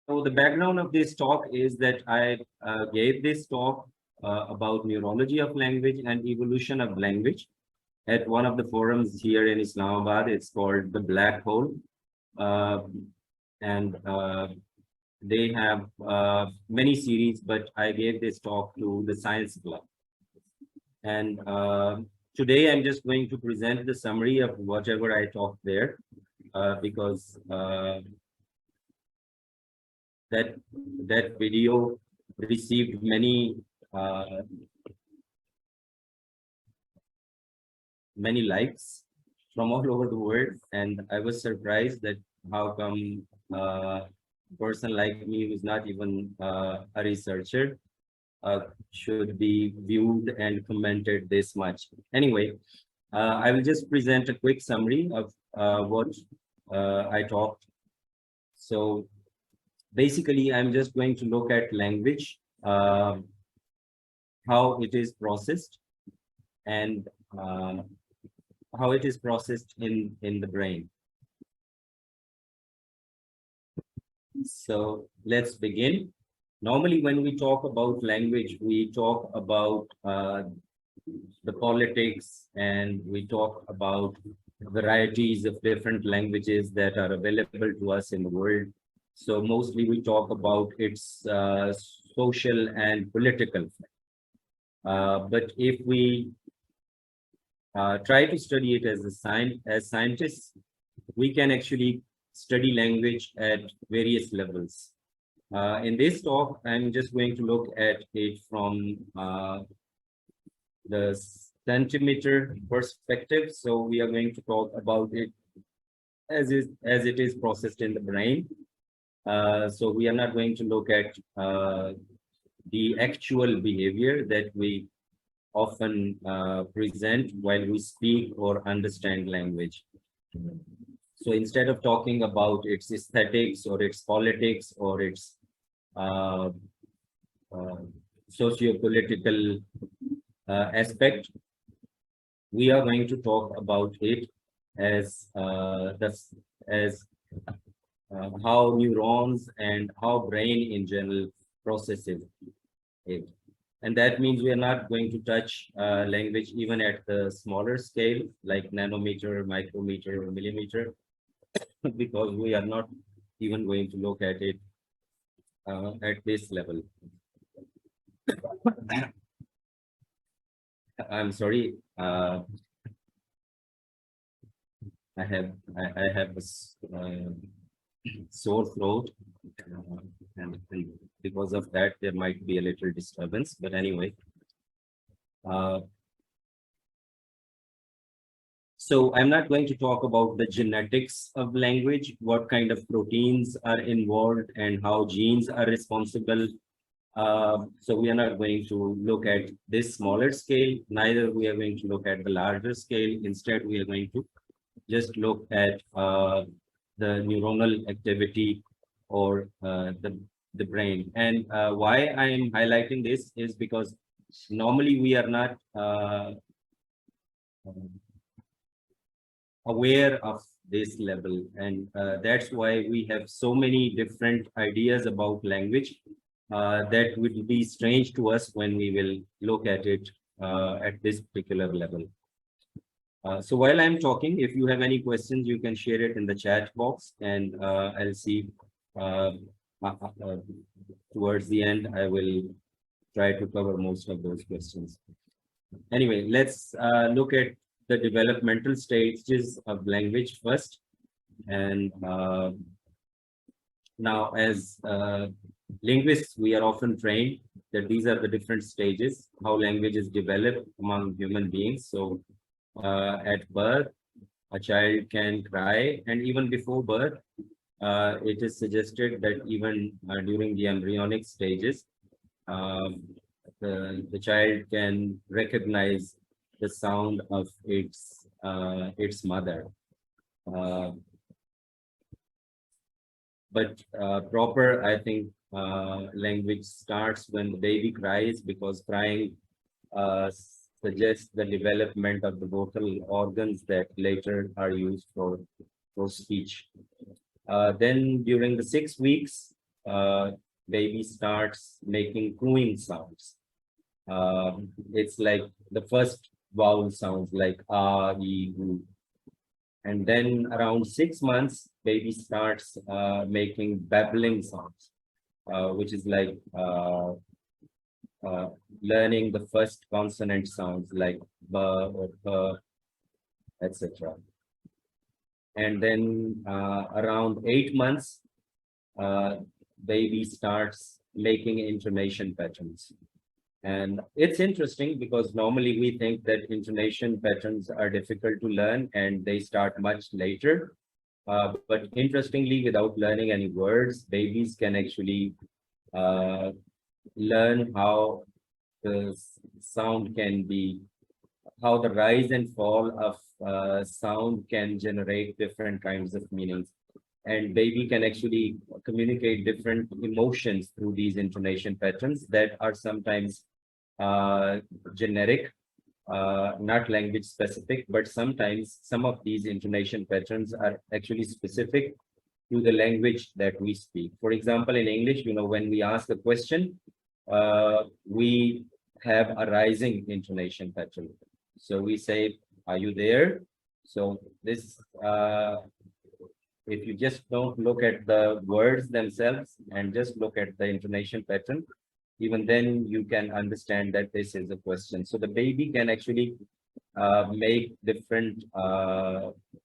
So the background of this talk is that I gave this talk about neurology of language and evolution of language at one of the forums here in Islamabad. It's called the Black Hole. Uh, and they have many series, but I gave this talk to the Science Club. And today I'm just going to present the summary of whatever I talked there because that video received uh, many likes from all over the world, and I was surprised that how come a person like me who's not even a researcher should be viewed and commented this much. Anyway, I will just present a quick summary of what I talked. So basically, I'm just going to look at language, how it is processed, and how it is processed in the brain. So let's begin. Normally, when we talk about language, we talk about the politics, and we talk about varieties of different languages that are available to us in the world. So mostly we talk about its social and political. But if we try to study it as scientists, we can actually study language at various levels. In this talk, I'm just going to look at it from the centimeter perspective. So we are going to talk about it as it is processed in the brain. So we are not going to look at the actual behavior that we often present while we speak or understand language. So instead of talking about its aesthetics or its politics or its socio-political aspect, we are going to talk about it as how neurons and how brain in general processes it. And that means we are not going to touch language even at the smaller scale, like nanometer, micrometer, or millimeter, because we are not even going to look at it at this level. I'm sorry. I have a sore throat, and because of that, there might be a little disturbance. But anyway, so I'm not going to talk about the genetics of language, what kind of proteins are involved, and how genes are responsible. So we are not going to look at this smaller scale, neither we are going to look at the larger scale. Instead, we are going to just look at the neuronal activity or the brain. And why I am highlighting this is because normally we are not aware of this level, and that's why we have so many different ideas about language that would be strange to us when we will look at it at this particular level. So while I'm talking, if you have any questions, you can share it in the chat box, and I'll see towards the end, I will try to cover most of those questions. Anyway, let's look at the developmental stages of language first. And now, as linguists, we are often trained that these are the different stages, how language is developed among human beings. So at birth, a child can cry, and even before birth, it is suggested that even during the embryonic stages, the child can recognize the sound of its mother. But proper, I think, language starts when the baby cries, because crying suggests the development of the vocal organs that later are used for speech. Then during the 6 weeks, baby starts making cooing sounds. It's like the first vowel sounds like e, u. And then around 6 months, baby starts making babbling sounds, which is like uh, learning the first consonant sounds like b or p, etc. And then around 8 months, uh, baby starts making intonation patterns. And it's interesting because normally we think that intonation patterns are difficult to learn and they start much later. But interestingly, without learning any words, babies can actually uh, learn how the sound can be, how the rise and fall of sound can generate different kinds of meanings. And baby can actually communicate different emotions through these intonation patterns that are sometimes uh, generic, not language specific, but sometimes some of these intonation patterns are actually specific to the language that we speak. For example, in English, when we ask a question, we have a rising intonation pattern. So we say, are you there? So this, if you just don't look at the words themselves and just look at the intonation pattern, even then you can understand that this is a question. So the baby can actually make different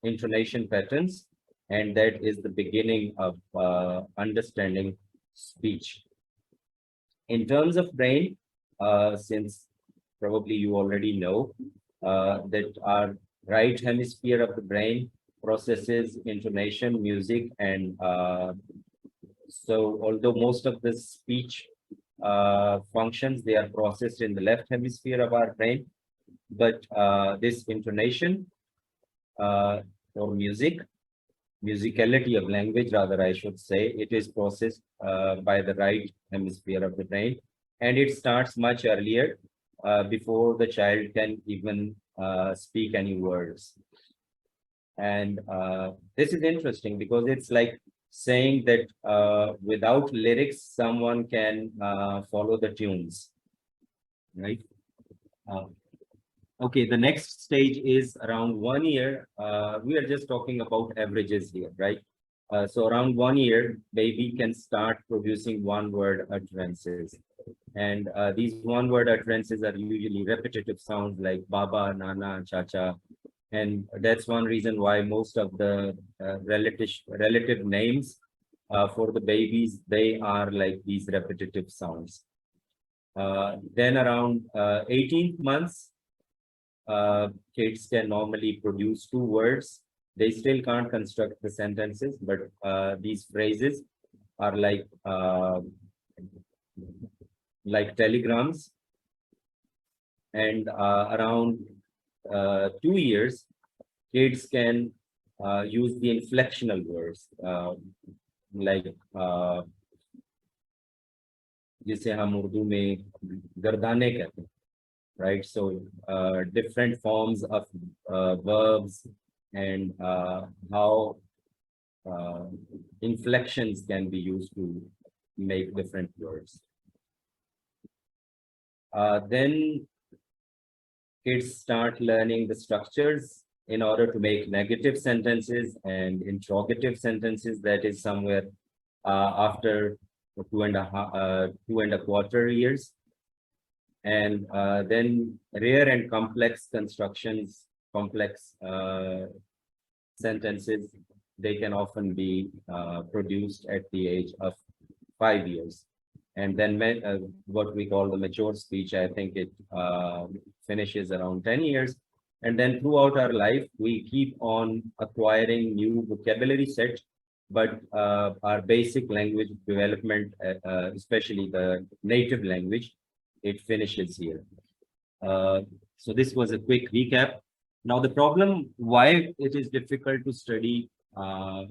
intonation patterns, and that is the beginning of understanding speech. In terms of brain, since probably you already know that our right hemisphere of the brain processes intonation, music, and so although most of the speech functions, they are processed in the left hemisphere of our brain, but this intonation or musicality of language, rather, I should say, it is processed by the right hemisphere of the brain, and it starts much earlier before the child can even speak any words. And this is interesting because it's like saying that without lyrics, someone can follow the tunes, right? Uh, okay, the next stage is around 1 year. We are just talking about averages here, right? So around 1 year, baby can start producing one-word utterances. And these one-word utterances are usually repetitive sounds like Baba, Nana, Chacha. And that's one reason why most of the relative names for the babies, they are like these repetitive sounds. Then around 18 months, kids can normally produce 2 words. They still can't construct the sentences, but these phrases are like telegrams. And around 2 years, kids can use the inflectional words like जिसे हम उर्दू में गर्दाने कहते हैं, right? So different forms of verbs and how inflections can be used to make different words. Then kids start learning the structures in order to make negative sentences and interrogative sentences. That is somewhere after 2.25 years. And then rare and complex constructions, complex sentences, they can often be produced at the age of 5 years. And then what we call the mature speech, I think it finishes around 10 years. And then throughout our life, we keep on acquiring new vocabulary set, but our basic language development, especially the native language, it finishes here. So this was a quick recap. Now the problem why it is difficult to study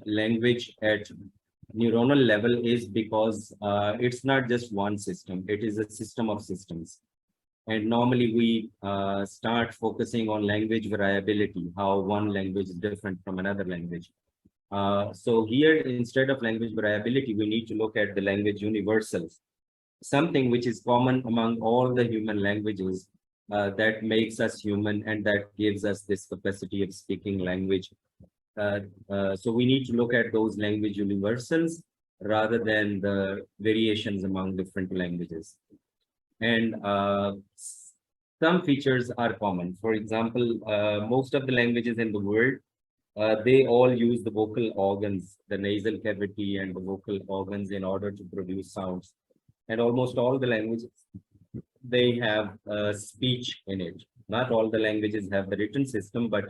language at neuronal level is because it's not just one system, it is a system of systems. And normally we start focusing on language variability, how one language is different from another language. So here, instead of language variability, we need to look at the language universals, something which is common among all the human languages that makes us human and that gives us this capacity of speaking language. Uh, so we need to look at those language universals rather than the variations among different languages. And some features are common. For example, most of the languages in the world, they all use the vocal organs, the nasal cavity and the vocal organs in order to produce sounds. And almost all the languages, they have speech in it. Not all the languages have the written system, but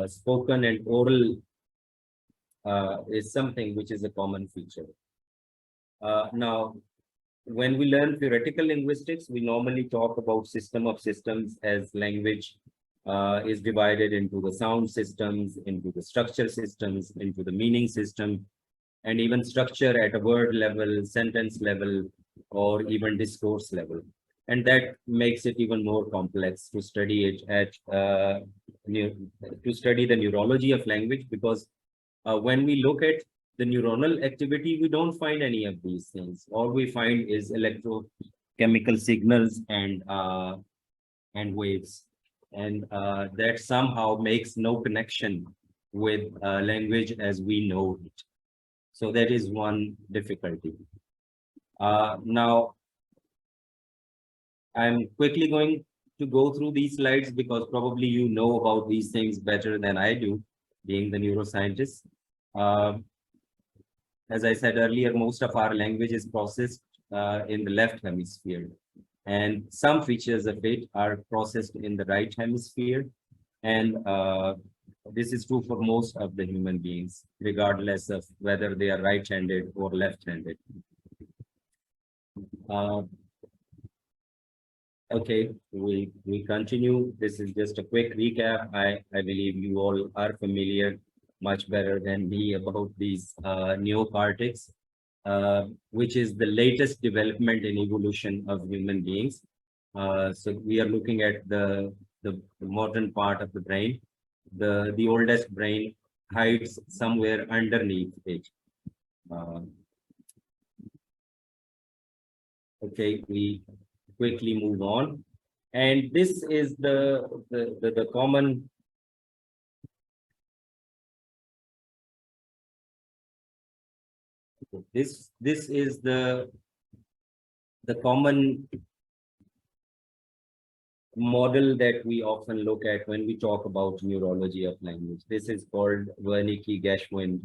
spoken and oral is something which is a common feature. Now, when we learn theoretical linguistics, we normally talk about system of systems as language is divided into the sound systems, into the structure systems, into the meaning system, and even structure at a word level, sentence level, or even discourse level. And that makes it even more complex to study it to study the neurology of language, because when we look at the neuronal activity, we don't find any of these things. All we find is electrochemical signals and waves, and that somehow makes no connection with language as we know it. So that is one difficulty. Now, I'm quickly going to go through these slides because probably you know about these things better than I do, being the neuroscientist. Uh, as I said earlier, most of our language is processed in the left hemisphere, and some features of it are processed in the right hemisphere. And this is true for most of the human beings, regardless of whether they are right-handed or left-handed. Okay, we continue. This is just a quick recap. I believe you all are familiar much better than me about these neocortex, which is the latest development in evolution of human beings. So we are looking at the modern part of the brain. The oldest brain hides somewhere underneath it. Okay, we quickly move on. And this is the common this is the common model that we often look at when we talk about neurology of language. This is called Wernicke-Geschwind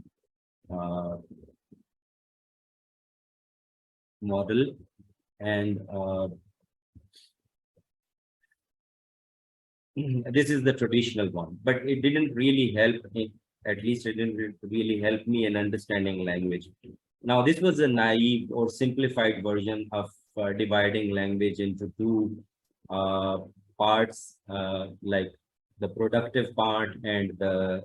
model, and this is the traditional one, but it didn't really help me. At least it didn't really help me in understanding language. Now, this was a naive or simplified version of dividing language into two parts, like the productive part and the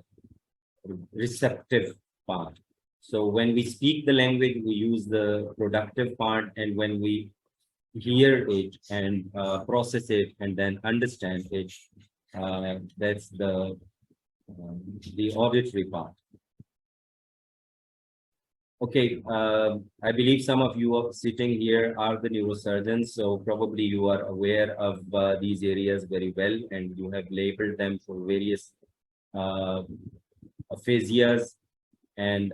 receptive part. So when we speak the language, we use the productive part, and when we hear it and process it and then understand it, that's the auditory part. Okay, I believe some of you are sitting here are the neurosurgeons, so probably you are aware of these areas very well, and you have labeled them for various aphasias, and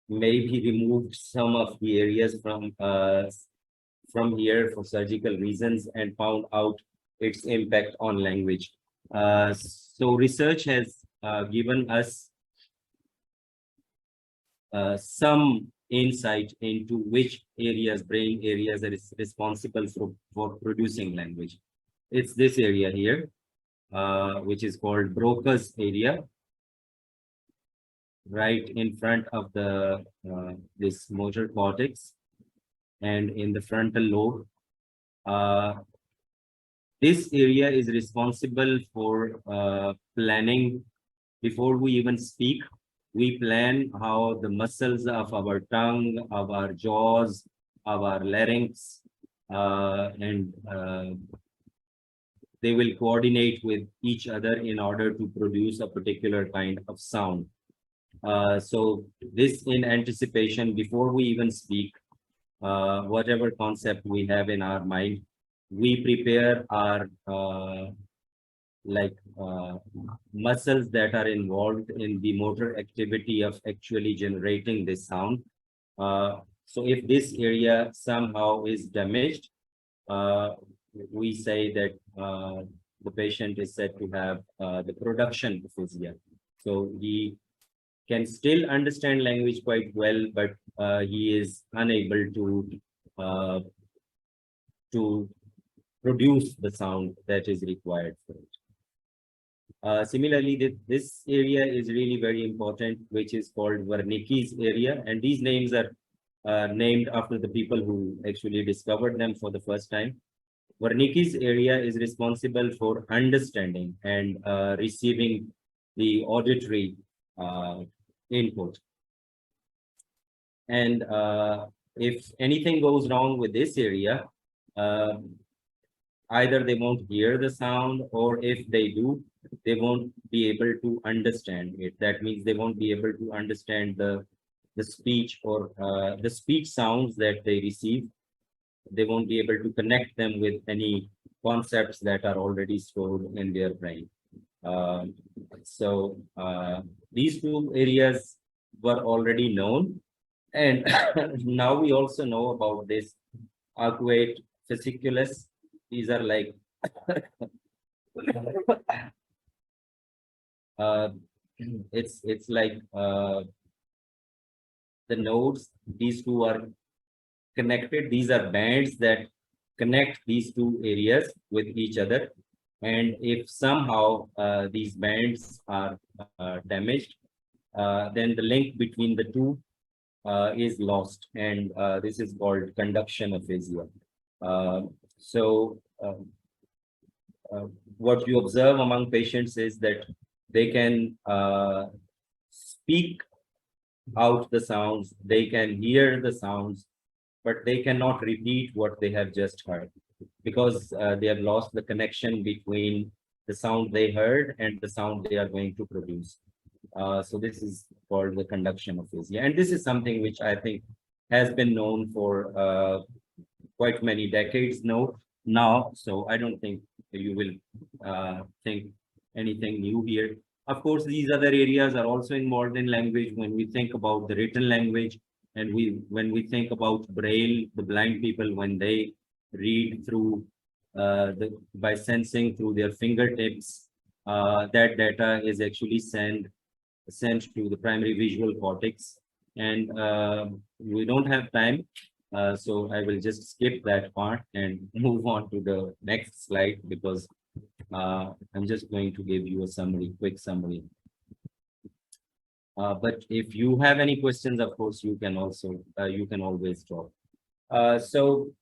maybe removed some of the areas from here for surgical reasons and found out its impact on language. So research has given us some insight into which areas, brain areas, are responsible for producing language. It's this area here, which is called Broca's area, right in front of the this motor cortex and in the frontal lobe. This area is responsible for planning. Before we even speak, we plan how the muscles of our tongue, of our jaws, of our larynx, and they will coordinate with each other in order to produce a particular kind of sound. So this in anticipation, before we even speak, whatever concept we have in our mind, we prepare our like muscles that are involved in the motor activity of actually generating this sound. So if this area somehow is damaged, uh, we say that the patient is said to have the production aphasia. So he can still understand language quite well, but he is unable uh, to produce the sound that is required for it. Similarly, this area is really very important, which is called Wernicke's area, and these names are named after the people who actually discovered them for the first time. Wernicke's area is responsible for understanding and receiving the auditory uh, input. And if anything goes wrong with this area, uh, either they won't hear the sound, or if they do, they won't be able to understand it. That means they won't be able to understand the speech or the speech sounds that they receive. They won't be able to connect them with any concepts that are already stored in their brain. Um, so these two areas were already known, and now we also know about this arcuate fasciculus. These are like uh, it's like the nodes. These two are connected. These are bands that connect these two areas with each other. And if somehow these bands are damaged, then the link between the two is lost, and this is called conduction aphasia. Uh, so, uh, what you observe among patients is that they can speak out the sounds, they can hear the sounds, but they cannot repeat what they have just heard, because they have lost the connection between the sound they heard and the sound they are going to produce. So this is called the conduction aphasia, and this is something which I think has been known for quite many decades now. So I don't think you will think anything new here. Of course, these other areas are also involved in language. When we think about the written language, and when we think about Braille, the blind people, when they read through by sensing through their fingertips, that data is actually sent to the primary visual cortex. And we don't have time, so I will just skip that part and move on to the next slide, because I'm just going to give you a summary, quick summary. But if you have any questions, of course, you can always drop. So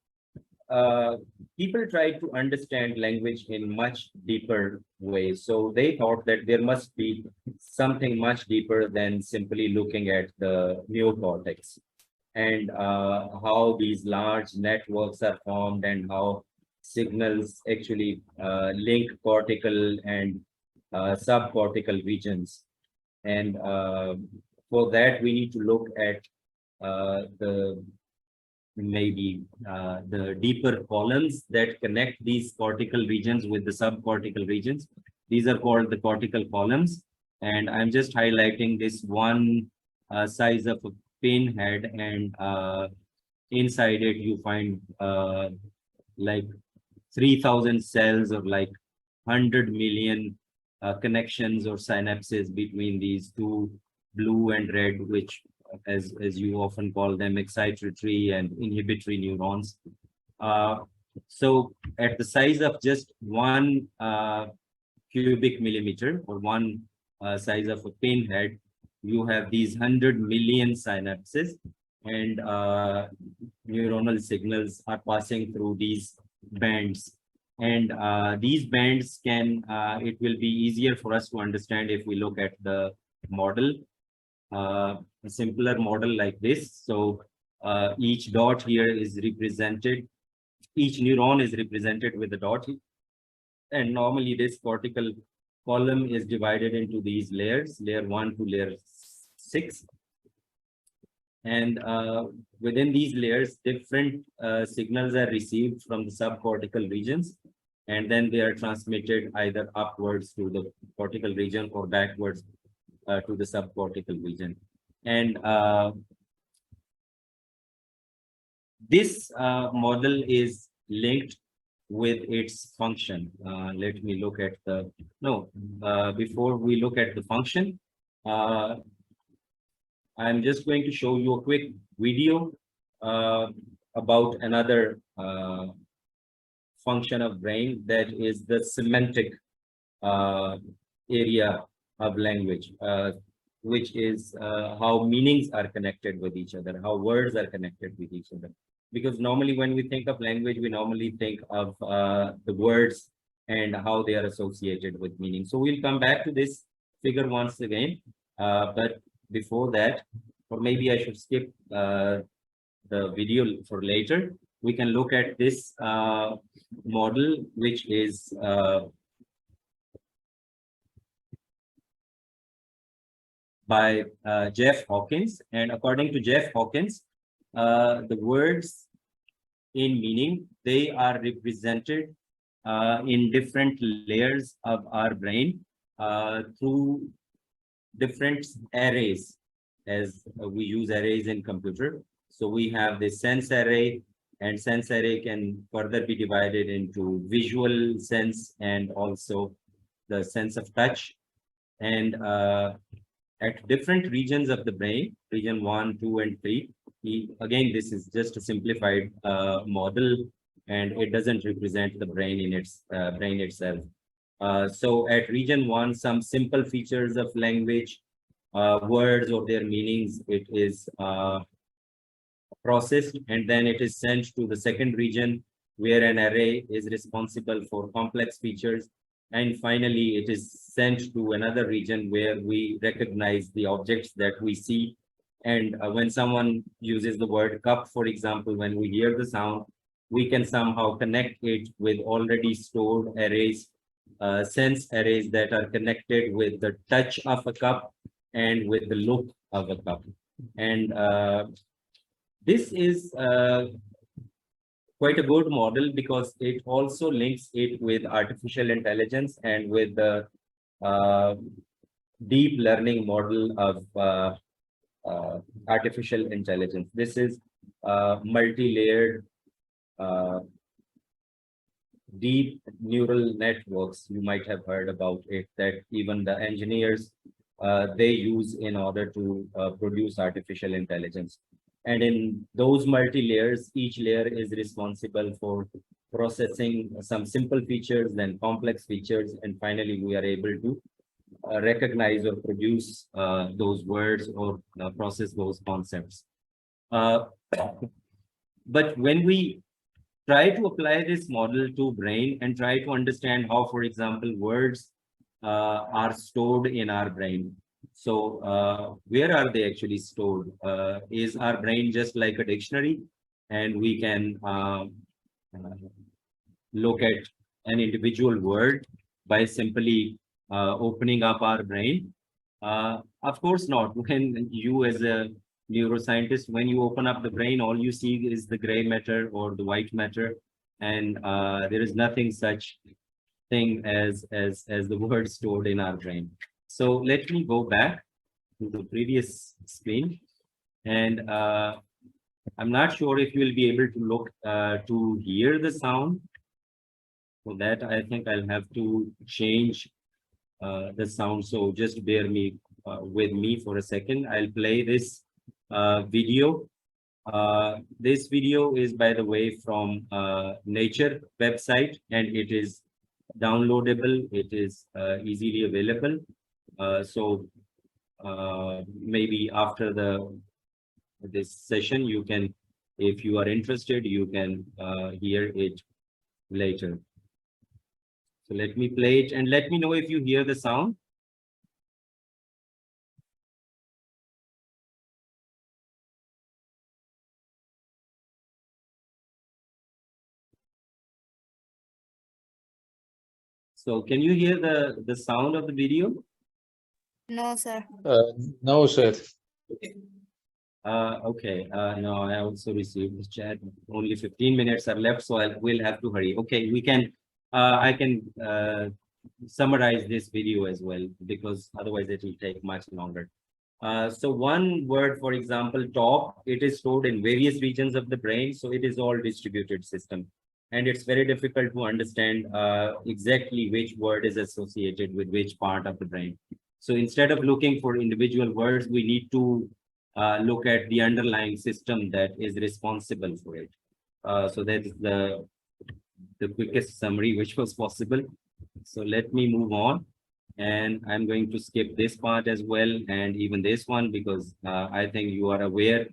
people tried to understand language in much deeper ways. So they thought that there must be something much deeper than simply looking at the neocortex, and how these large networks are formed, and how signals actually link cortical and subcortical regions. And for that, we need to look at the maybe the deeper columns that connect these cortical regions with the subcortical regions. These are called the cortical columns. And I'm just highlighting this one size of a pinhead, and inside it you find like 3,000 cells, or like 100 million connections or synapses between these two, blue and red, which as you often call them, excitatory and inhibitory neurons. So at the size of just one cubic millimeter, or one size of a pinhead, you have these 100 million synapses, and neuronal signals are passing through these bands. And these bands can, it will be easier for us to understand if we look at the model, a simpler model like this. So each dot here is represented, each neuron is represented with a dot. And normally this cortical column is divided into these layers, layer 1 to layer 6. And within these layers, different signals are received from the subcortical regions, and then they are transmitted either upwards to the cortical region or backwards to the subcortical region. And this model is linked with its function. Let me look at the, no, before we look at the function, I'm just going to show you a quick video about another function of brain, that is the semantic area of language, which is how meanings are connected with each other, how words are connected with each other. Because normally when we think of language, we normally think of the words and how they are associated with meaning. So we'll come back to this figure once again, but before that, or maybe I should skip the video for later. We can look at this model, which is by Jeff Hawkins. And according to Jeff Hawkins, the words in meaning, they are represented in different layers of our brain through different arrays, as we use arrays in computer. So we have the sense array, and sense array can further be divided into visual sense and also the sense of touch. And at different regions of the brain, region 1, 2, and 3, again, this is just a simplified model, and it doesn't represent the brain in its brain itself. So at region 1, some simple features of language, words or their meanings, it is processed, and then it is sent to the second region, where an array is responsible for complex features. And finally, it is sent to another region where we recognize the objects that we see. And when someone uses the word cup, for example, when we hear the sound, we can somehow connect it with already stored arrays, sense arrays that are connected with the touch of a cup and with the look of a cup. And this is quite a good model because it also links it with artificial intelligence and with the deep learning model of artificial intelligence. This is multi-layered deep neural networks. You might have heard about it, that even the engineers they use in order to produce artificial intelligence. And in those multi-layers, each layer is responsible for processing some simple features, then complex features, and finally we are able to recognize or produce those words or process those concepts. But when we try to apply this model to brain and try to understand how, for example, words are stored in our brain. So where are they actually stored? Is our brain just like a dictionary, and we can look at an individual word by simply opening up our brain? Of course not. When you, as a neuroscientist, when you open up the brain, all you see is the gray matter or the white matter, and there is nothing such thing as the word stored in our brain. So let me go back to the previous screen, and I'm not sure if you will be able to look to hear the sound. For that, I think I'll have to change the sound. So just bear with me for a second. I'll play this video. This video is, by the way, from Nature website, and it is downloadable. It is easily available. So maybe after this session, you can, if you are interested, you can hear it later. So let me play it and let me know if you hear the sound. So can you hear the sound of the video? No, sir. No, sir. Okay. No, I also received the chat. Only 15 minutes are left, so we'll have to hurry. Okay, we can. I can summarize this video as well because otherwise it will take much longer. So one word, for example, top, it is stored in various regions of the brain, so it is all distributed system. And it's very difficult to understand exactly which word is associated with which part of the brain. So instead of looking for individual words, we need to look at the underlying system that is responsible for it. So that is the quickest summary which was possible. So let me move on. And I'm going to skip this part as well, and even this one, because I think you are aware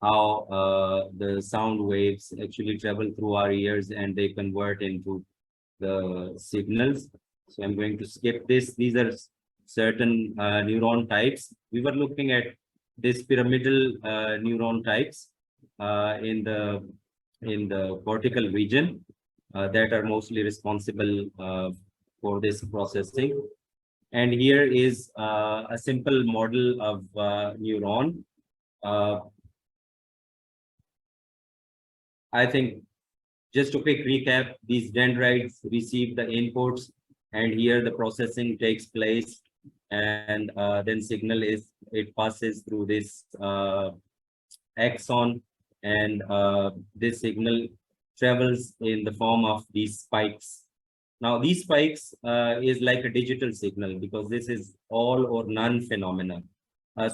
how the sound waves actually travel through our ears and they convert into the signals. So I'm going to skip this. These are certain neuron types. We were looking at this pyramidal neuron types in the cortical region that are mostly responsible for this processing. And here is a simple model of neuron. Uh, I think just a quick recap, these dendrites receive the inputs and here the processing takes place and then signal is, it passes through this axon and this signal travels in the form of these spikes. Now, these spikes is like a digital signal because this is all or none phenomena.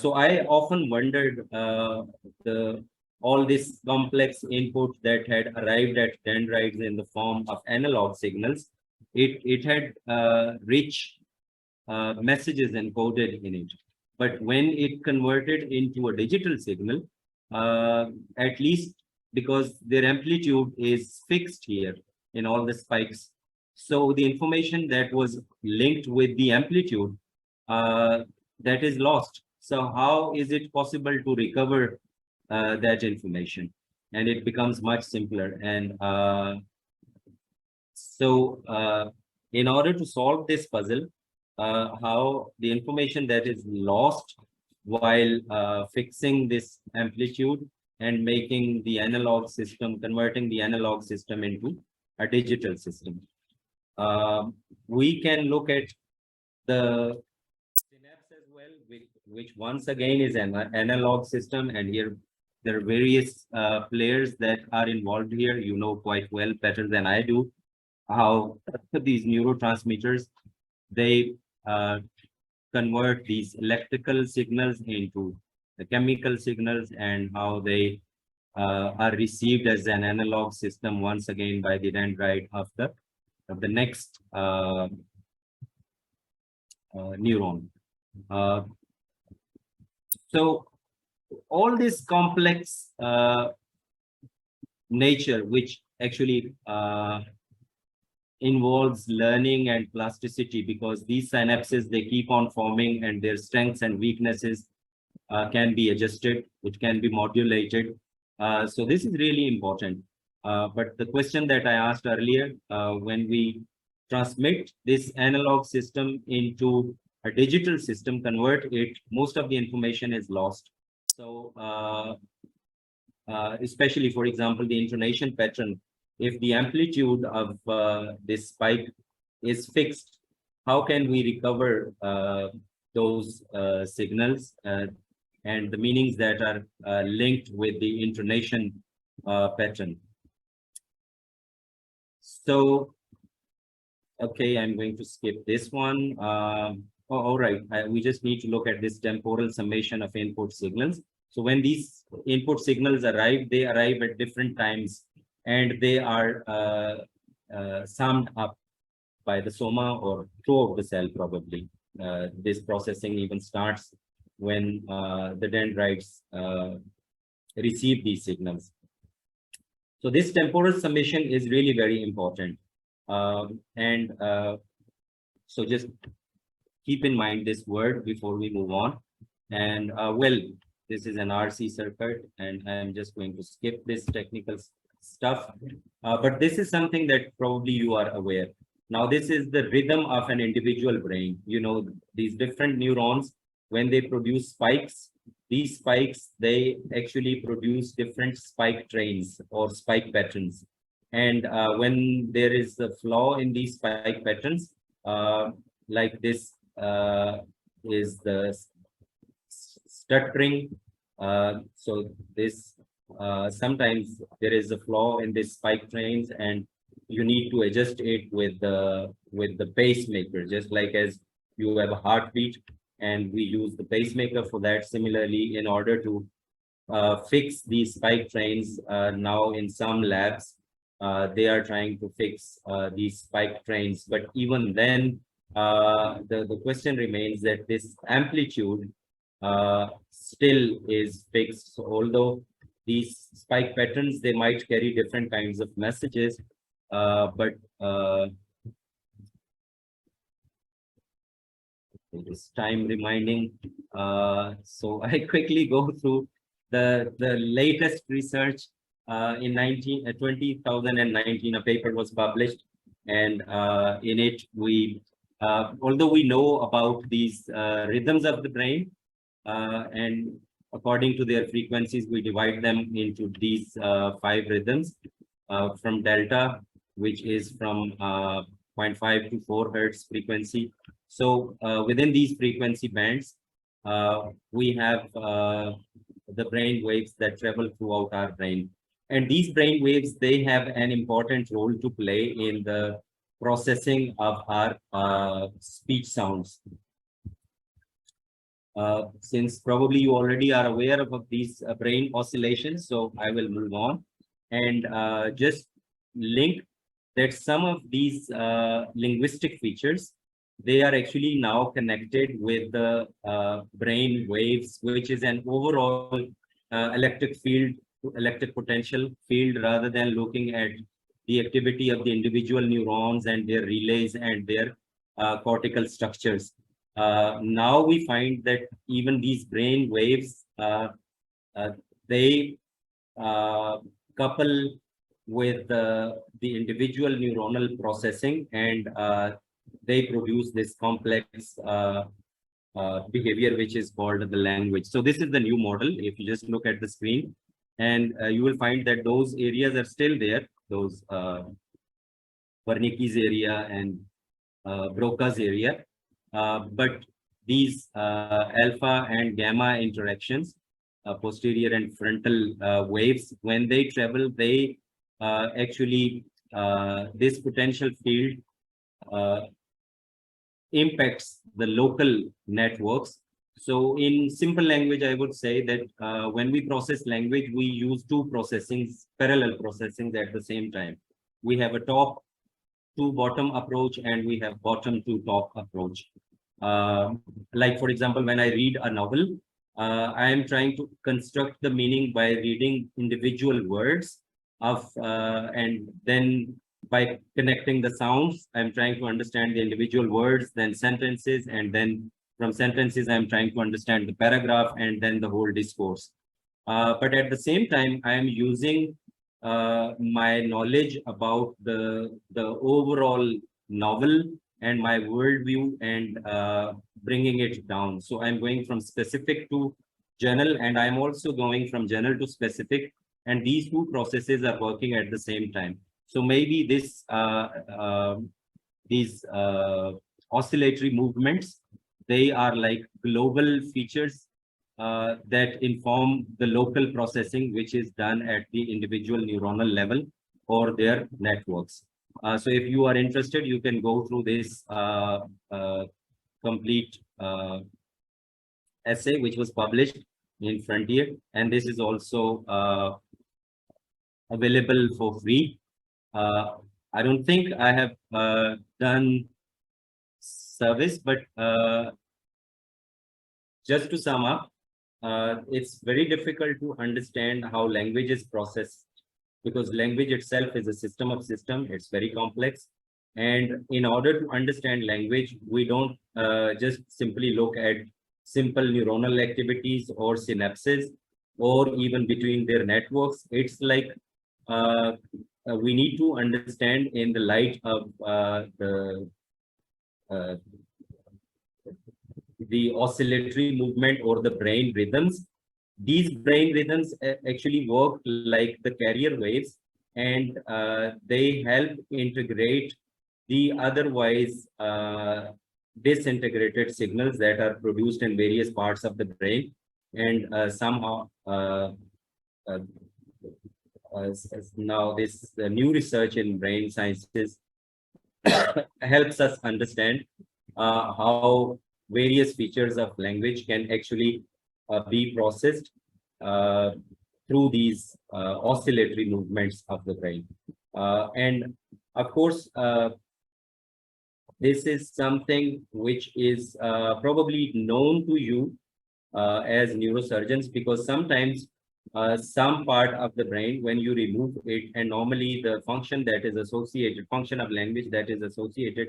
So I often wondered the all this complex input that had arrived at dendrites in the form of analog signals. It had rich messages encoded in it. But when it converted into a digital signal, at least because their amplitude is fixed here in all the spikes. So the information that was linked with the amplitude uh, that is lost. So how is it possible to recover that information? And it becomes much simpler. And in order to solve this puzzle, how the information that is lost while fixing this amplitude and making the analog system, converting the analog system into a digital system. We can look at the synapse as well, which once again is an analog system. And here there are various players that are involved here. You know quite well, better than I do, how these neurotransmitters, they convert these electrical signals into the chemical signals and how they are received as an analog system once again by the dendrite of the next neuron. Uh, so all this complex nature, which actually involves learning and plasticity, because these synapses, they keep on forming and their strengths and weaknesses can be adjusted, which can be modulated. So this is really important. But the question that I asked earlier, when we transmit this analog system into a digital system, convert it, most of the information is lost. So especially, for example, the intonation pattern, if the amplitude of this spike is fixed, how can we recover those signals and the meanings that are linked with the intonation pattern? So, okay, I'm going to skip this one. All right, we just need to look at this temporal summation of input signals. So when these input signals arrive, they arrive at different times and they are summed up by the soma or throughout the cell probably. This processing even starts when the dendrites receive these signals. So this temporal summation is really very important. So just keep in mind this word before we move on. And well, this is an RC circuit, and I'm just going to skip this technical stuff. But this is something that probably you are aware. Now, this is the rhythm of an individual brain. You know, these different neurons, when they produce spikes, these spikes, they actually produce different spike trains or spike patterns. And when there is a flaw in these spike patterns, like this is the stuttering. So this sometimes there is a flaw in this spike trains, and you need to adjust it with the pacemaker, just like as you have a heartbeat, and we use the pacemaker for that. Similarly, in order to fix these spike trains, now in some labs, they are trying to fix these spike trains. But even then, the question remains that this amplitude still is fixed. So although these spike patterns, they might carry different kinds of messages, but this time reminding. So I quickly go through the latest research. In 2019, a paper was published, and in it although we know about these rhythms of the brain, and according to their frequencies, we divide them into these 5 rhythms, from delta, which is from 0.5 to 4 hertz frequency. So within these frequency bands, we have the brain waves that travel throughout our brain. And these brain waves, they have an important role to play in the processing of our speech sounds. Since probably you already are aware of these brain oscillations, so I will move on and just link that some of these linguistic features, they are actually now connected with the brain waves, which is an overall electric field, electric potential field, rather than looking at the activity of the individual neurons and their relays and their cortical structures. Now we find that even these brain waves, they couple with the individual neuronal processing, and they produce this complex behavior, which is called the language. So this is the new model. If you just look at the screen, and you will find that those areas are still there, those Wernicke's area and Broca's area. But these alpha and gamma interactions, posterior and frontal waves, when they travel, they actually, this potential field impacts the local networks. So in simple language, I would say that when we process language, we use 2 processings, parallel processings at the same time. We have a top to bottom approach, and we have bottom to top approach. Like, for example, when I read a novel, I am trying to construct the meaning by reading individual words and then by connecting the sounds, I'm trying to understand the individual words, then sentences, and then from sentences, I'm trying to understand the paragraph and then the whole discourse. But at the same time, I am using my knowledge about the overall novel and my worldview, and bringing it down. So I'm going from specific to general, and I'm also going from general to specific, and these 2 processes are working at the same time. So maybe this these oscillatory movements, they are like global features that inform the local processing, which is done at the individual neuronal level or their networks. So if you are interested, you can go through this complete essay, which was published in Frontier, and this is also available for free. I don't think I have done service, but just to sum up, it's very difficult to understand how language is processed, because language itself is a system of systems. It's very complex. And in order to understand language, we don't just simply look at simple neuronal activities or synapses, or even between their networks. It's like we need to understand in the light of the oscillatory movement or the brain rhythms. These brain rhythms actually work like the carrier waves, and they help integrate the otherwise disintegrated signals that are produced in various parts of the brain, and somehow uh, now this new research in brain sciences helps us understand how various features of language can actually be processed uh, through these oscillatory movements of the brain. And of course, this is something which is probably known to you as neurosurgeons, because sometimes some part of the brain, when you remove it, and normally the function that is associated, function of language that is associated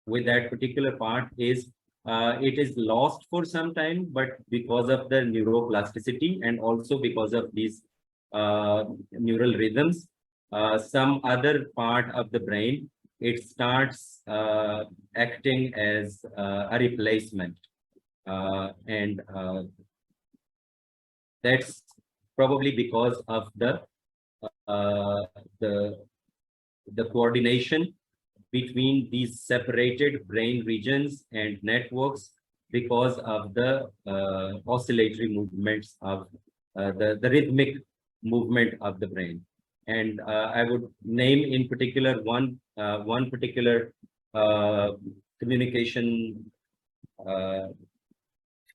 with that particular part is it is lost for some time, but because of the neuroplasticity and also because of these neural rhythms, some other part of the brain, it starts acting as a replacement. And that's probably because of uh, the the coordination between these separated brain regions and networks, because of the oscillatory movements of the rhythmic movement of the brain. And I would name in particular one particular communication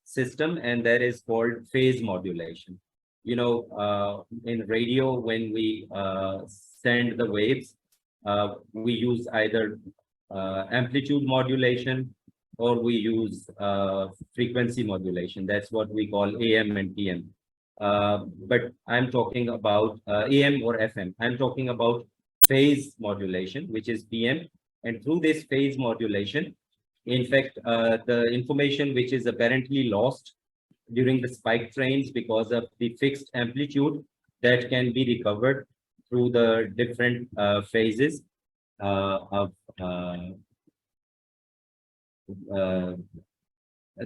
system, and that is called phase modulation. You know, in radio, when we send the waves, we use either amplitude modulation, or we use frequency modulation. That's what we call AM and PM. But I'm talking about AM or FM. I'm talking about phase modulation, which is PM. And through this phase modulation, in fact, the information which is apparently lost during the spike trains because of the fixed amplitude, that can be recovered through the different phases of uh,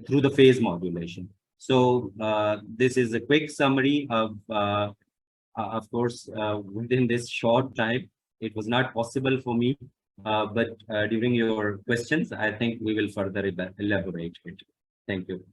through the phase modulation. So this is a quick summary of course, within this short time, it was not possible for me, but during your questions, I think we will further elaborate it. Thank you.